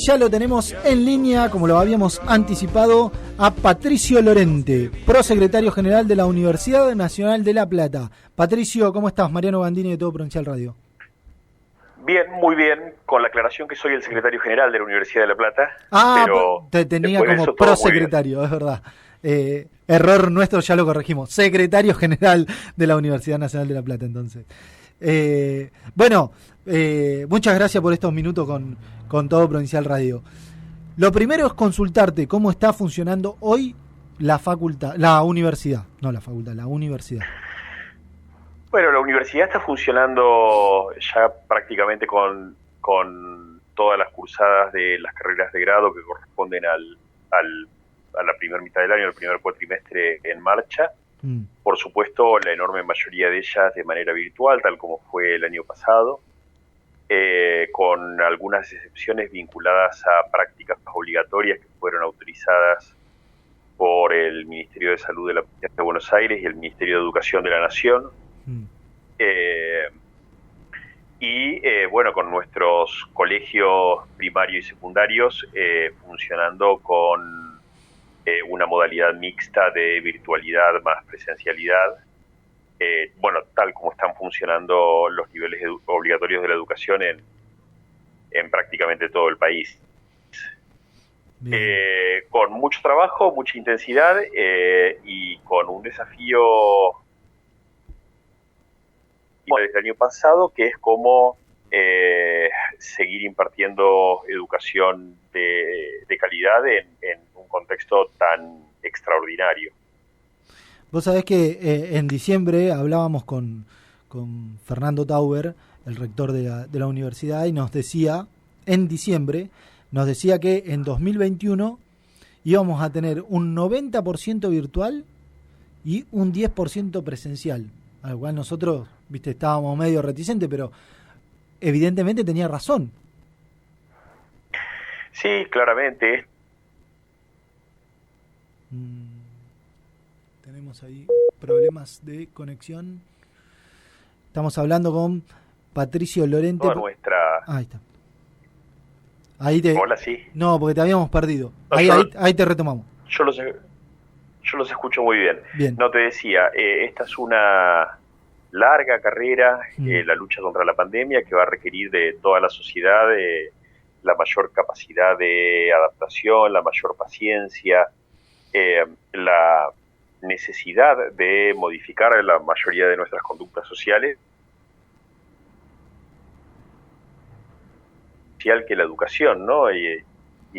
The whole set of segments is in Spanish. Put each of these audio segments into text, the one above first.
ya lo tenemos en línea, como lo habíamos anticipado, a Patricio Lorente, prosecretario general de la Universidad Nacional de La Plata. Patricio, ¿cómo estás? Mariano Bandini de Todo Provincial Radio. Bien, muy bien, con la aclaración que soy el secretario general de la Universidad de La Plata. Pero te tenía como prosecretario, es verdad. Error nuestro, ya lo corregimos. Secretario general de la Universidad Nacional de La Plata, entonces. Muchas gracias por estos minutos con Todo Provincial Radio. Lo primero es consultarte cómo está funcionando hoy la universidad. Bueno, la universidad está funcionando ya prácticamente con todas las cursadas de las carreras de grado que corresponden a la primera mitad del año, el primer cuatrimestre en marcha. Por supuesto, la enorme mayoría de ellas de manera virtual, tal como fue el año pasado, con algunas excepciones vinculadas a prácticas obligatorias que fueron autorizadas por el Ministerio de Salud de la Provincia de Buenos Aires y el Ministerio de Educación de la Nación. Con nuestros colegios primarios y secundarios funcionando con una modalidad mixta de virtualidad más presencialidad, tal como están funcionando los niveles obligatorios de la educación en prácticamente todo el país. Con mucho trabajo, mucha intensidad y con un desafío desde el año pasado, que es cómo seguir impartiendo educación de calidad en un contexto tan extraordinario. Vos sabés que en diciembre hablábamos con Fernando Tauber, el rector de la universidad, y nos decía que en 2021 íbamos a tener un 90% virtual y un 10% presencial, al cual nosotros, estábamos medio reticentes, pero evidentemente tenía razón. Sí, claramente. Tenemos ahí problemas de conexión. Estamos hablando con Patricio Lorente. Ahí está. Hola, sí. No, porque te habíamos perdido. Ahí te retomamos. Yo los escucho muy bien. No, te decía, esta es una larga carrera, la lucha contra la pandemia, que va a requerir de toda la sociedad la mayor capacidad de adaptación, la mayor paciencia, la necesidad de modificar la mayoría de nuestras conductas sociales, que la educación, ¿no? Y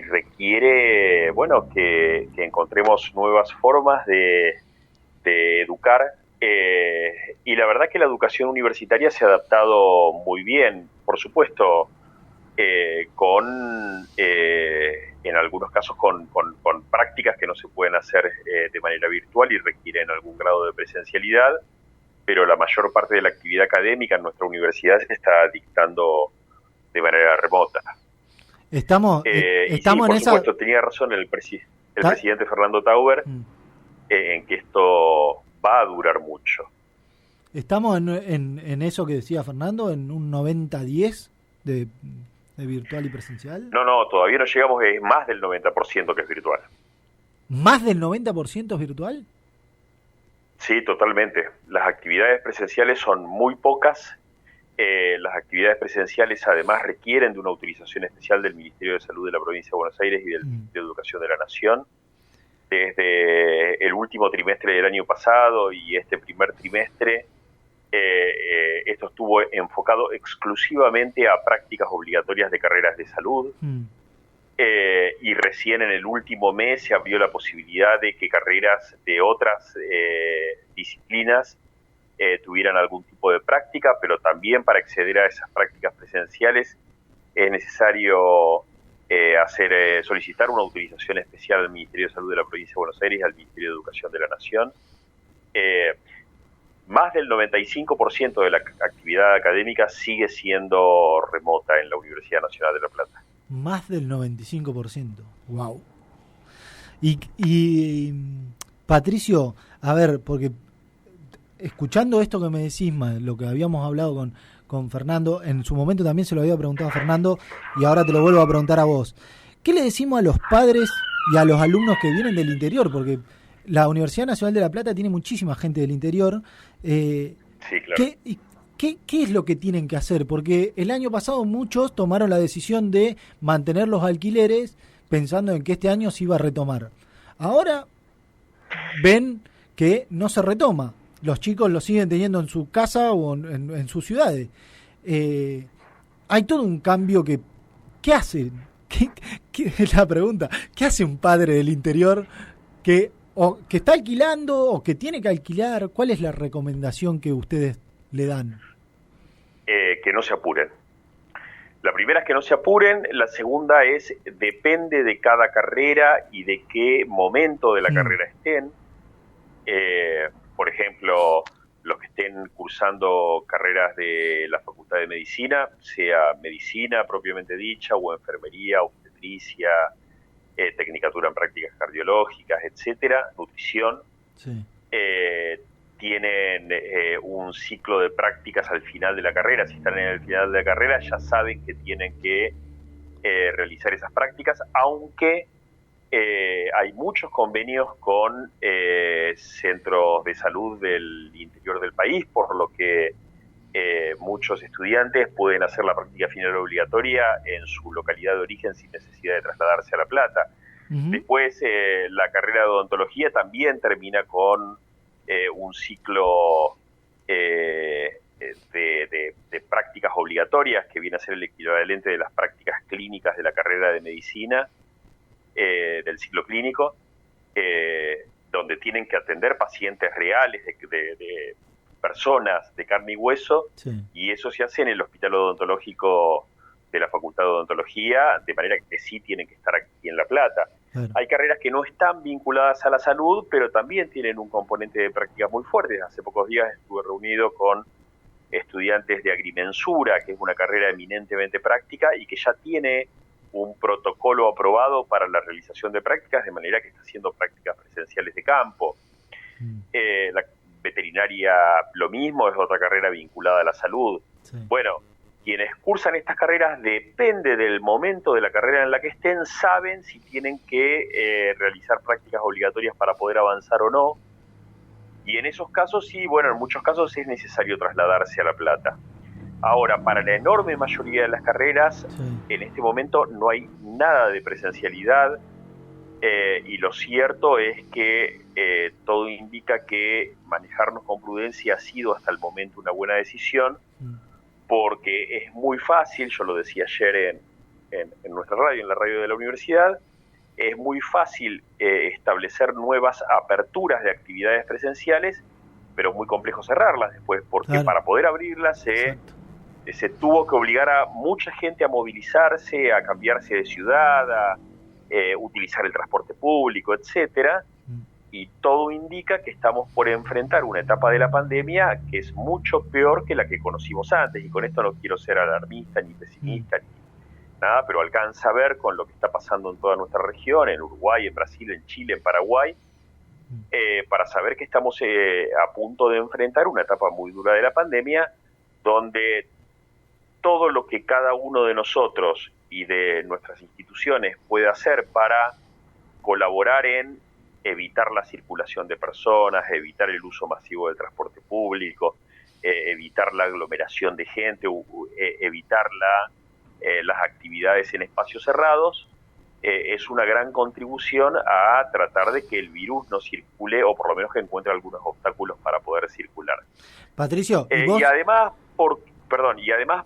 requiere, que encontremos nuevas formas de educar, y la verdad que la educación universitaria se ha adaptado muy bien, por supuesto, en algunos casos con prácticas que no se pueden hacer de manera virtual y requieren algún grado de presencialidad, pero la mayor parte de la actividad académica en nuestra universidad se está dictando de manera remota. Estamos en por supuesto, tenía razón el presidente Fernando Tauber en que esto va a durar mucho. ¿Estamos en eso que decía Fernando, en un 90-10 de virtual y presencial? No, todavía no llegamos, es más del 90% que es virtual. ¿Más del 90% es virtual? Sí, totalmente. Las actividades presenciales son muy pocas. Las actividades presenciales además requieren de una autorización especial del Ministerio de Salud de la Provincia de Buenos Aires y del Ministerio de Educación de la Nación. Desde el último trimestre del año pasado y este primer trimestre, esto estuvo enfocado exclusivamente a prácticas obligatorias de carreras de salud, y recién en el último mes se abrió la posibilidad de que carreras de otras disciplinas tuvieran algún tipo de práctica, pero también para acceder a esas prácticas presenciales es necesario solicitar una autorización especial al Ministerio de Salud de la Provincia de Buenos Aires y al Ministerio de Educación de la Nación. Más del 95% de la actividad académica sigue siendo remota en la Universidad Nacional de La Plata. Más del 95%. Wow. Y Patricio, a ver, porque escuchando esto que me decís, lo que habíamos hablado con Fernando, en su momento también se lo había preguntado a Fernando y ahora te lo vuelvo a preguntar a vos. ¿Qué le decimos a los padres y a los alumnos que vienen del interior? Porque la Universidad Nacional de La Plata tiene muchísima gente del interior. Sí, claro. ¿Qué es lo que tienen que hacer? Porque el año pasado muchos tomaron la decisión de mantener los alquileres pensando en que este año se iba a retomar. Ahora ven que no se retoma. Los chicos lo siguen teniendo en su casa o en sus ciudades. Hay todo un cambio que... ¿Qué hacen? ¿Qué es la pregunta? ¿Qué hace un padre del interior que está alquilando o que tiene que alquilar? ¿Cuál es la recomendación que ustedes le dan? Que no se apuren. La primera es que no se apuren, la segunda es depende de cada carrera y de qué momento de la carrera estén. Por ejemplo, los que estén cursando carreras de la Facultad de Medicina, sea medicina propiamente dicha, o enfermería, obstetricia, tecnicatura en prácticas cardiológicas, etcétera, nutrición, sí. Tienen un ciclo de prácticas al final de la carrera. Si están en el final de la carrera ya saben que tienen que realizar esas prácticas, aunque hay muchos convenios con centros de salud del interior del país, por lo que muchos estudiantes pueden hacer la práctica final obligatoria en su localidad de origen sin necesidad de trasladarse a La Plata. Uh-huh. Después, la carrera de odontología también termina con un ciclo de prácticas obligatorias que viene a ser el equivalente de las prácticas clínicas de la carrera de medicina, del ciclo clínico, donde tienen que atender pacientes reales de personas de carne y hueso, sí. Y eso se hace en el Hospital Odontológico de la Facultad de Odontología, de manera que sí tienen que estar aquí en La Plata. Claro. Hay carreras que no están vinculadas a la salud, pero también tienen un componente de prácticas muy fuerte. Hace pocos días estuve reunido con estudiantes de agrimensura, que es una carrera eminentemente práctica y que ya tiene un protocolo aprobado para la realización de prácticas, de manera que está haciendo prácticas presenciales de campo. La veterinaria lo mismo, es otra carrera vinculada a la salud. Sí. Bueno, quienes cursan estas carreras, depende del momento de la carrera en la que estén, saben si tienen que realizar prácticas obligatorias para poder avanzar o no. Y en esos casos sí, bueno, en muchos casos es necesario trasladarse a La Plata. Ahora, para la enorme mayoría de las carreras, sí. En este momento no hay nada de presencialidad, y lo cierto es que todo indica que manejarnos con prudencia ha sido hasta el momento una buena decisión, porque es muy fácil, yo lo decía ayer en nuestra radio, en la radio de la universidad, es muy fácil establecer nuevas aperturas de actividades presenciales, pero es muy complejo cerrarlas después, porque claro. Para poder abrirlas se tuvo que obligar a mucha gente a movilizarse, a cambiarse de ciudad, a utilizar el transporte público, etcétera, y todo indica que estamos por enfrentar una etapa de la pandemia que es mucho peor que la que conocimos antes, y con esto no quiero ser alarmista ni pesimista ni nada, pero alcanza a ver con lo que está pasando en toda nuestra región, en Uruguay, en Brasil, en Chile, en Paraguay, para saber que estamos a punto de enfrentar una etapa muy dura de la pandemia, donde todo lo que cada uno de nosotros y de nuestras instituciones puede hacer para colaborar en evitar la circulación de personas, evitar el uso masivo del transporte público, evitar la aglomeración de gente, evitar las actividades en espacios cerrados, es una gran contribución a tratar de que el virus no circule, o por lo menos que encuentre algunos obstáculos para poder circular. Patricio, y además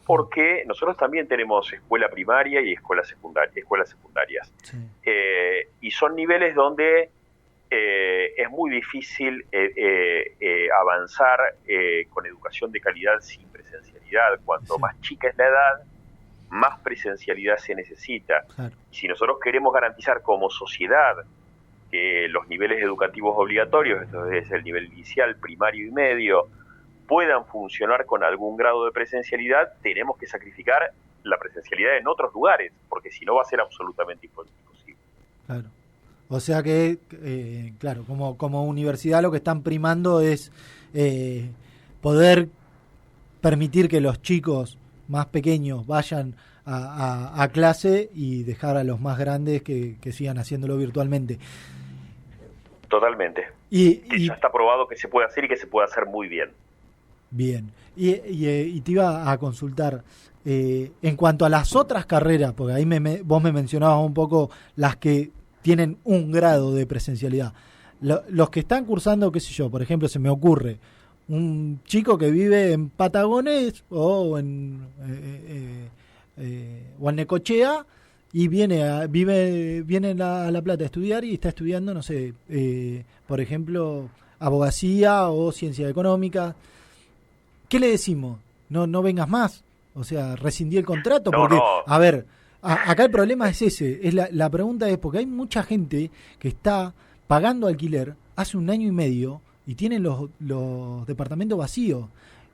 porque nosotros también tenemos escuela primaria y escuelas secundarias. Sí. Y son niveles donde es muy difícil avanzar con educación de calidad sin presencialidad. Cuanto sí. Más chica es la edad, más presencialidad se necesita. Claro. Y si nosotros queremos garantizar como sociedad que los niveles educativos obligatorios, esto es el nivel inicial, primario y medio, puedan funcionar con algún grado de presencialidad, tenemos que sacrificar la presencialidad en otros lugares, porque si no va a ser absolutamente imposible. Claro. O sea que, claro, como universidad lo que están primando es poder permitir que los chicos más pequeños vayan a clase y dejar a los más grandes que sigan haciéndolo virtualmente. Totalmente. Y ya está probado que se puede hacer y que se puede hacer muy bien. Bien. Y te iba a consultar, en cuanto a las otras carreras, porque ahí vos me mencionabas un poco las que tienen un grado de presencialidad. Los que están cursando, qué sé yo, por ejemplo, se me ocurre un chico que vive en Patagones o en Necochea y viene a La Plata a estudiar y está estudiando, no sé, por ejemplo, abogacía o ciencia económica. ¿Qué le decimos? No vengas más. O sea, rescindí el contrato. Porque, a ver, acá el problema es ese. La pregunta es porque hay mucha gente que está pagando alquiler hace 1 año y medio y tienen los departamentos vacíos.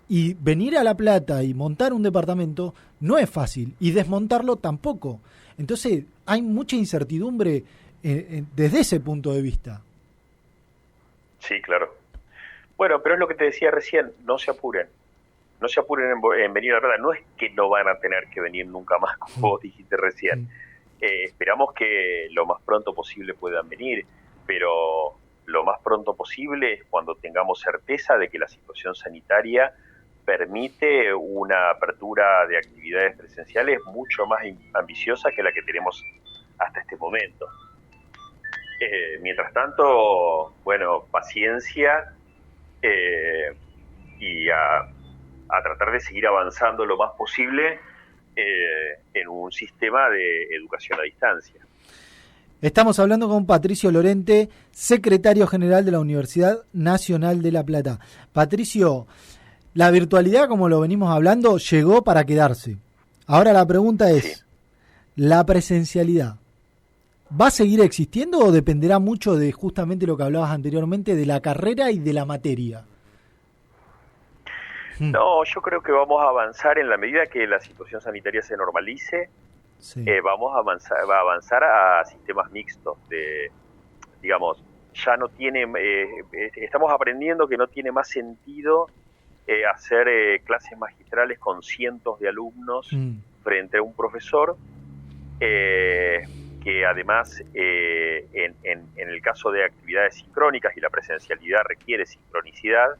Y venir a La Plata y montar un departamento no es fácil. Y desmontarlo tampoco. Entonces, hay mucha incertidumbre desde ese punto de vista. Sí, claro. Bueno, pero es lo que te decía recién, no se apuren en venir a La Plata. No es que no van a tener que venir nunca más, como vos dijiste recién. Esperamos que lo más pronto posible puedan venir, pero lo más pronto posible es cuando tengamos certeza de que la situación sanitaria permite una apertura de actividades presenciales mucho más ambiciosa que la que tenemos hasta este momento. Mientras tanto, bueno, paciencia y a tratar de seguir avanzando lo más posible en un sistema de educación a distancia. Estamos hablando con Patricio Lorente, secretario general de la Universidad Nacional de La Plata. Patricio, la virtualidad, como lo venimos hablando, llegó para quedarse. Ahora la pregunta es, sí, ¿la presencialidad va a seguir existiendo o dependerá mucho de justamente lo que hablabas anteriormente, de la carrera y de la materia? No, yo creo que vamos a avanzar en la medida que la situación sanitaria se normalice. Sí. Va a avanzar a sistemas mixtos digamos, ya no tiene, estamos aprendiendo que no tiene más sentido hacer clases magistrales con cientos de alumnos frente a un profesor, que además en el caso de actividades sincrónicas, y la presencialidad requiere sincronicidad,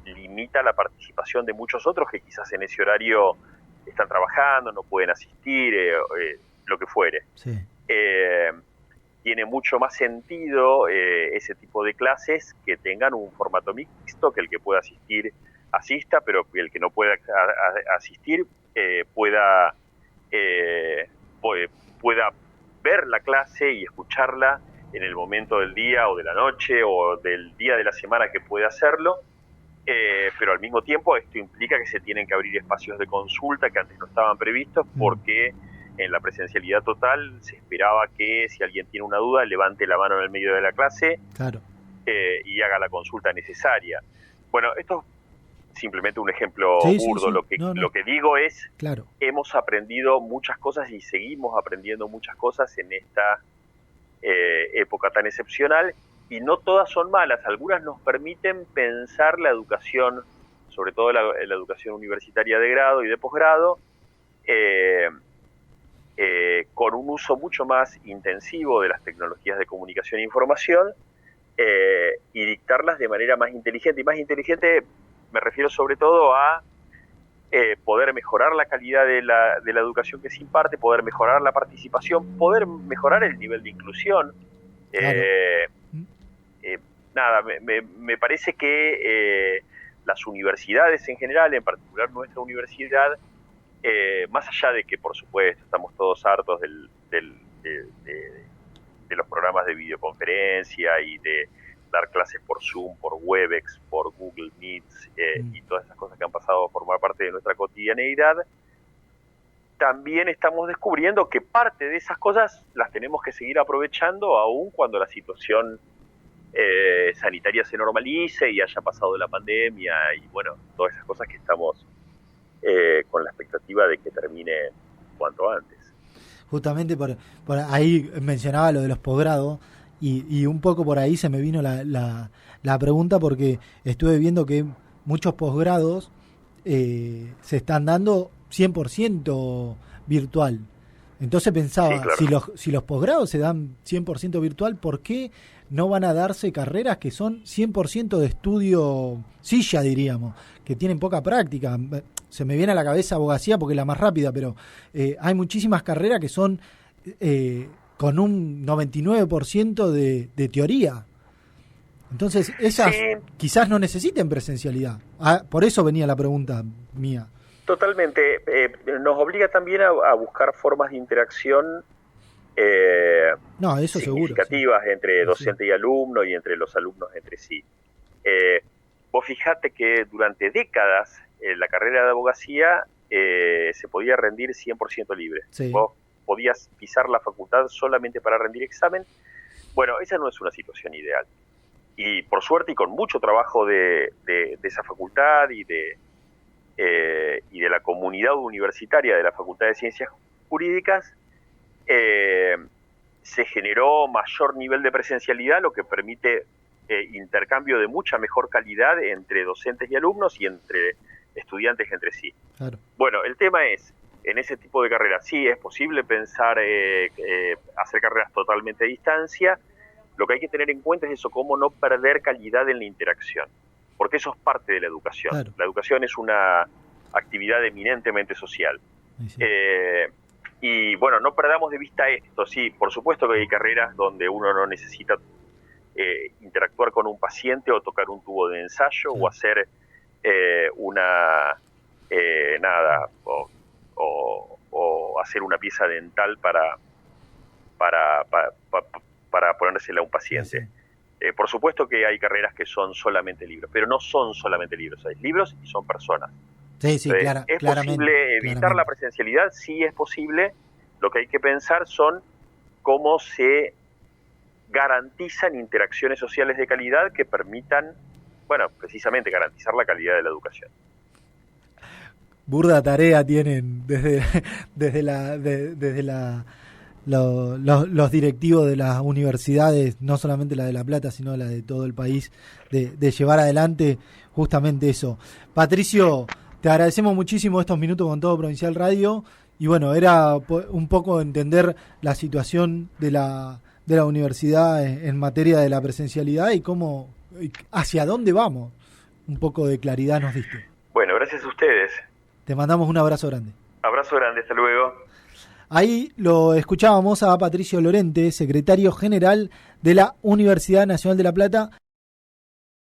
limita la participación de muchos otros que quizás en ese horario están trabajando, no pueden asistir, lo que fuere. Sí. Tiene mucho más sentido ese tipo de clases que tengan un formato mixto, que el que pueda asistir asista, pero que el que no pueda asistir pueda ver la clase y escucharla en el momento del día o de la noche o del día de la semana que pueda hacerlo. Pero al mismo tiempo esto implica que se tienen que abrir espacios de consulta que antes no estaban previstos, porque en la presencialidad total se esperaba que si alguien tiene una duda levante la mano en el medio de la clase, claro, y haga la consulta necesaria. Bueno, esto es simplemente un ejemplo burdo. Sí. Lo que digo es, claro, hemos aprendido muchas cosas y seguimos aprendiendo muchas cosas en esta época tan excepcional. Y no todas son malas, algunas nos permiten pensar la educación, sobre todo la educación universitaria de grado y de posgrado, con un uso mucho más intensivo de las tecnologías de comunicación e información, y dictarlas de manera más inteligente. Y más inteligente me refiero sobre todo a poder mejorar la calidad de la educación que se imparte, poder mejorar la participación, poder mejorar el nivel de inclusión. Claro. Me parece que las universidades en general, en particular nuestra universidad, más allá de que por supuesto estamos todos hartos de los programas de videoconferencia y de dar clases por Zoom, por Webex, por Google Meets, y todas esas cosas que han pasado a formar parte de nuestra cotidianeidad, también estamos descubriendo que parte de esas cosas las tenemos que seguir aprovechando aún cuando la situación sanitaria se normalice y haya pasado la pandemia y bueno, todas esas cosas que estamos con la expectativa de que termine cuanto antes. Justamente por ahí mencionaba lo de los posgrados y un poco por ahí se me vino la pregunta, porque estuve viendo que muchos posgrados se están dando 100% virtual. Entonces pensaba, sí, claro. si los posgrados se dan 100% virtual, ¿por qué no van a darse carreras que son 100% de estudio silla, diríamos, que tienen poca práctica? Se me viene a la cabeza abogacía porque es la más rápida, pero hay muchísimas carreras que son con un 99% de teoría. Entonces, esas quizás no necesiten presencialidad. Por eso venía la pregunta mía. Totalmente. Nos obliga también a buscar formas de interacción no, eso significativas, seguro, sí. Entre docente y alumno y entre los alumnos entre sí. Vos fijate que durante décadas la carrera de abogacía se podía rendir 100% libre. Sí. Vos podías pisar la facultad solamente para rendir examen. Bueno, esa no es una situación ideal. Y por suerte y con mucho trabajo de esa facultad y de la comunidad universitaria de la Facultad de Ciencias Jurídicas, se generó mayor nivel de presencialidad, lo que permite intercambio de mucha mejor calidad entre docentes y alumnos y entre estudiantes entre sí. Claro. Bueno, el tema es, en ese tipo de carreras sí es posible pensar hacer carreras totalmente a distancia. Lo que hay que tener en cuenta es eso, cómo no perder calidad en la interacción, porque eso es parte de la educación. Claro. La educación es una actividad eminentemente social. Sí. Y bueno, no perdamos de vista esto. Sí, por supuesto que hay carreras donde uno no necesita interactuar con un paciente o tocar un tubo de ensayo, o hacer o hacer una pieza dental para ponérsela a un paciente. Sí. Por supuesto que hay carreras que son solamente libros, pero no son solamente libros, hay libros y son personas. Sí, sí, ¿Es posible evitar la presencialidad? Sí, es posible. Lo que hay que pensar son cómo se garantizan interacciones sociales de calidad que permitan, bueno, precisamente garantizar la calidad de la educación. Burda tarea tienen los directivos de las universidades, no solamente la de La Plata, sino la de todo el país, de llevar adelante justamente eso. Patricio, te agradecemos muchísimo estos minutos con Todo Provincial Radio, y bueno, era un poco entender la situación de la universidad en materia de la presencialidad y cómo, hacia dónde vamos. Un poco de claridad nos diste. Bueno, gracias a ustedes. Te mandamos un abrazo grande. Abrazo grande, hasta luego. Ahí lo escuchábamos a Patricio Lorente, secretario general de la Universidad Nacional de La Plata,